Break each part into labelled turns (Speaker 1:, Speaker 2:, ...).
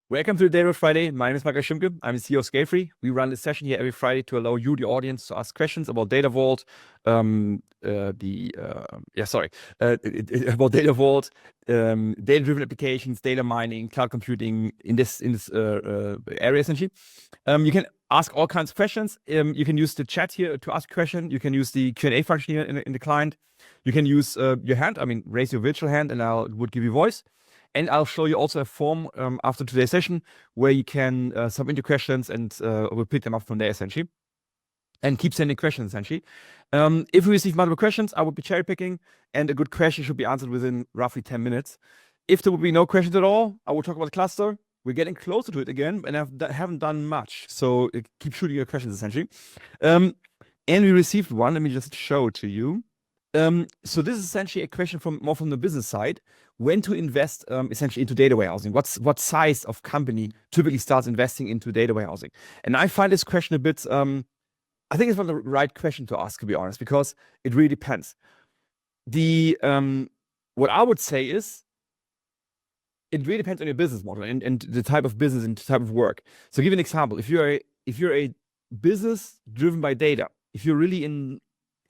Speaker 1: Welcome to the Data Friday. My name is Michael Schimke. I'm the CEO of Scalefree. We run this session here every Friday to allow you, the audience, to ask questions about Data Vault, about Data Vault, data-driven applications, data mining, cloud computing in this area essentially. You can ask all kinds of questions. You can use the chat here to ask a question. You can use the Q&A function here in the client. You can use your hand. Raise your virtual hand, and I would give you voice. And I'll show you also a form after today's session where you can submit your questions, and we'll pick them up from there essentially. And keep sending questions essentially. If we receive multiple questions, I would be cherry picking, and a good question should be answered within roughly 10 minutes. If there would be no questions at all, I will talk about the cluster. We're getting closer to it again, and I haven't done much. So keep shooting your questions essentially. And we received one. Let me just show it to you. So this is essentially a question more from the business side. When to invest essentially into data warehousing? What size of company typically starts investing into data warehousing? And I find this question a bit, I think it's not the right question to ask, to be honest, because it really depends. What I would say is, it really depends on your business model and the type of business and the type of work. So give you an example. If you're a business driven by data, if you're really in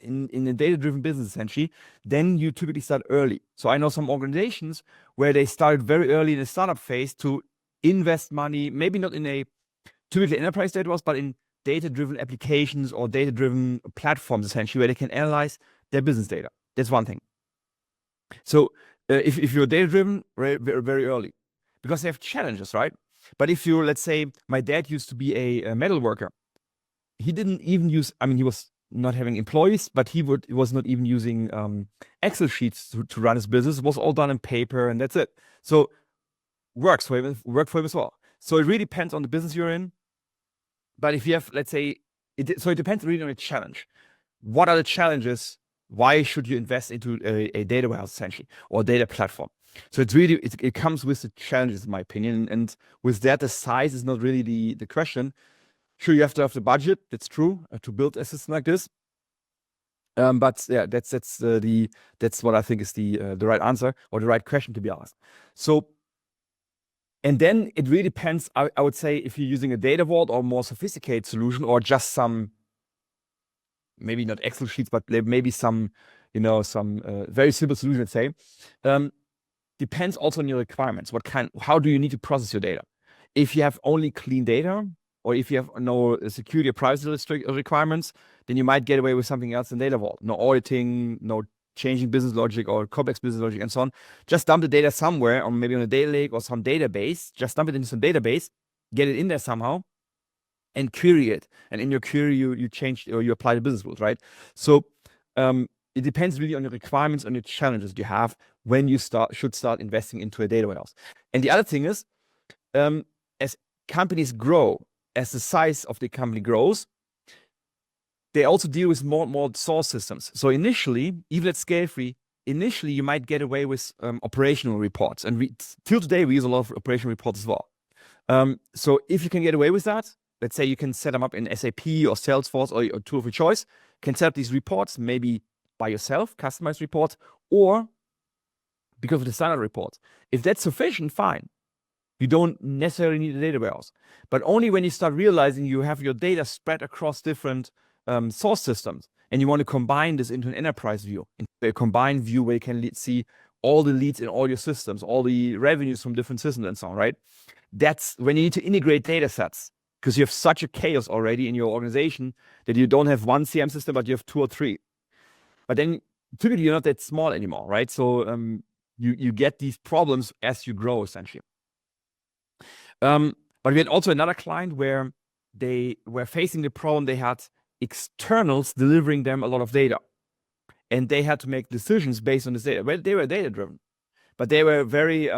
Speaker 1: a data-driven business, essentially, then you typically start early. So I know some organizations where they started very early in the startup phase to invest money, maybe not in a typically enterprise data warehouse, but in data-driven applications or data-driven platforms, essentially, where they can analyze their business data. That's one thing. So if you're data-driven, very early, because they have challenges, right? But if you're, let's say, my dad used to be a metal worker. He didn't even use, he was not having employees, but he was not even using Excel sheets to run his business. It was all done in paper, and that's it. So worked for him as well. So it really depends on the business you're in. But if you have, let's say, it depends really on the challenge. What are the challenges? Why should you invest into a data warehouse essentially, or a data platform? So it's really, it comes with the challenges, in my opinion. And with that, the size is not really the question. Sure, you have to have the budget. That's true to build a system like this. But yeah, that's what I think is the right answer or the right question to be asked. So, and then it really depends. I would say if you're using a data vault or more sophisticated solution, or just some, maybe not Excel sheets, but maybe some very simple solution. Let's say, depends also on your requirements. How do you need to process your data? If you have only clean data, or if you have no security or privacy requirements, then you might get away with something else in Data Vault. No auditing, no changing business logic or complex business logic and so on. Just dump the data somewhere, or maybe on a data lake or some database. Just dump it into some database, get it in there somehow, and query it. And in your query, you change or you apply the business rules, right? So it depends really on your requirements, on your challenges you have when you should start investing into a data warehouse. And the other thing is, as companies grow, as the size of the company grows, they also deal with more and more source systems. So initially, even at Scalefree, you might get away with operational reports. And till today, we use a lot of operational reports as well. So if you can get away with that, let's say you can set them up in SAP or Salesforce or a tool of your choice, can set up these reports maybe by yourself, customized reports, or because of the standard reports. If that's sufficient, fine. You don't necessarily need a data warehouse. But only when you start realizing you have your data spread across different source systems, and you want to combine this into an enterprise view, into a combined view where you can see all the leads in all your systems, all the revenues from different systems and so on, right? That's when you need to integrate data sets, because you have such a chaos already in your organization that you don't have one CM system, but you have 2 or 3. But then typically you're not that small anymore, right? So you get these problems as you grow, essentially. But we had also another client where they were facing the problem. They had externals delivering them a lot of data, and they had to make decisions based on this data. Well, they were data driven, but they were very,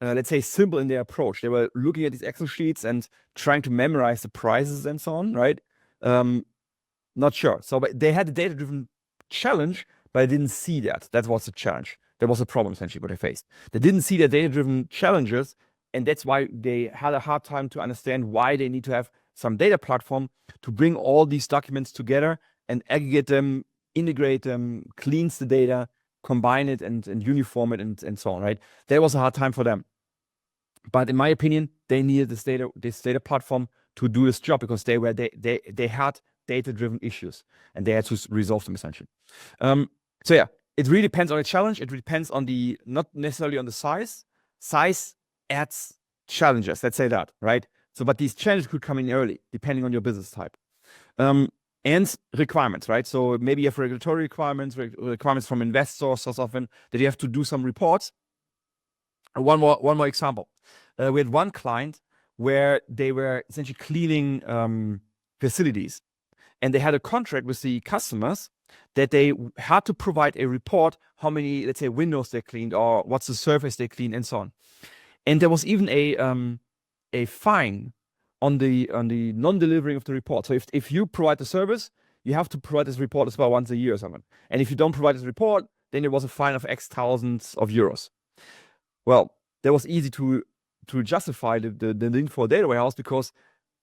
Speaker 1: let's say, simple in their approach. They were looking at these Excel sheets and trying to memorize the prices and so on, right? Not sure. So but they had a data driven challenge, but I didn't see that. That was the challenge. That was the problem essentially what they faced. They didn't see the data driven challenges. And that's why they had a hard time to understand why they need to have some data platform to bring all these documents together and aggregate them, integrate them, cleanse the data, combine it and uniform it and so on, right? That was a hard time for them. But in my opinion, they needed this data platform to do this job because they had data-driven issues and they had to resolve them essentially. So yeah, it really depends on the challenge. It depends on not necessarily on the size. Size adds challenges. Let's say that, right? So, but these challenges could come in early, depending on your business type. And requirements, right? So maybe you have regulatory requirements from investors or something that you have to do some reports. One more example. We had one client where they were essentially cleaning facilities, and they had a contract with the customers that they had to provide a report how many, let's say, windows they cleaned or what's the surface they cleaned and so on. And there was even a fine on the non-delivering of the report. So if you provide the service, you have to provide this report as well once a year or something. And if you don't provide this report, then there was a fine of X thousands of euros. Well, that was easy to justify the need for a data warehouse because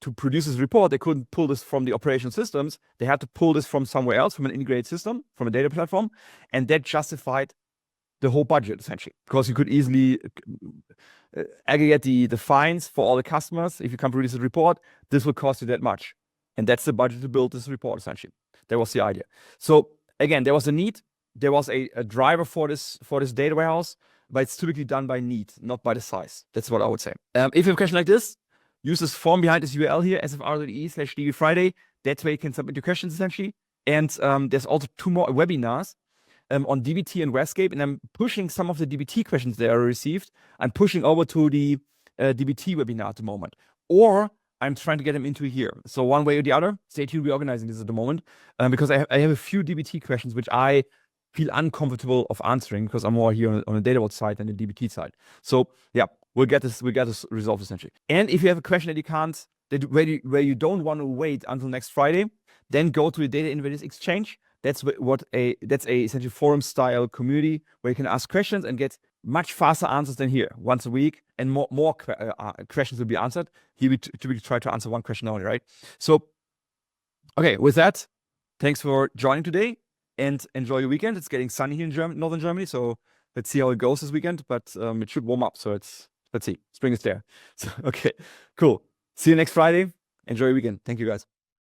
Speaker 1: to produce this report, they couldn't pull this from the operational systems. They had to pull this from somewhere else, from an integrated system, from a data platform, and that justified the whole budget essentially because you could easily aggregate the fines for all the customers. If you can't produce a report, this will cost you that much, and that's the budget to build this report essentially. That was the idea. So again, there was a need. There was a driver for this data warehouse, but it's typically done by need, not by the size. That's what I would say. If you have a question like this, use this form behind this URL here, sfr.de/dbfriday. That's where you can submit your questions essentially. And there's also 2 more webinars on DBT and RESTscape, and I'm pushing some of the DBT questions that I received. I'm pushing over to the DBT webinar at the moment, or I'm trying to get them into here. So one way or the other, stay tuned. We're organizing this at the moment because I have a few DBT questions which I feel uncomfortable of answering because I'm more here on the data vault side than the DBT side. So yeah, we'll get this resolved essentially. And if you have a question that you can't, where you don't want to wait until next Friday, then go to the Data Innovators Exchange. That's that's a essentially forum style community where you can ask questions and get much faster answers than here once a week, and more questions will be answered. Here we typically try to answer one question only, right? So, okay, with that, thanks for joining today and enjoy your weekend. It's getting sunny here in northern Germany, so let's see how it goes this weekend. But it should warm up, so let's see. Spring is there. So okay, cool. See you next Friday. Enjoy your weekend. Thank you, guys.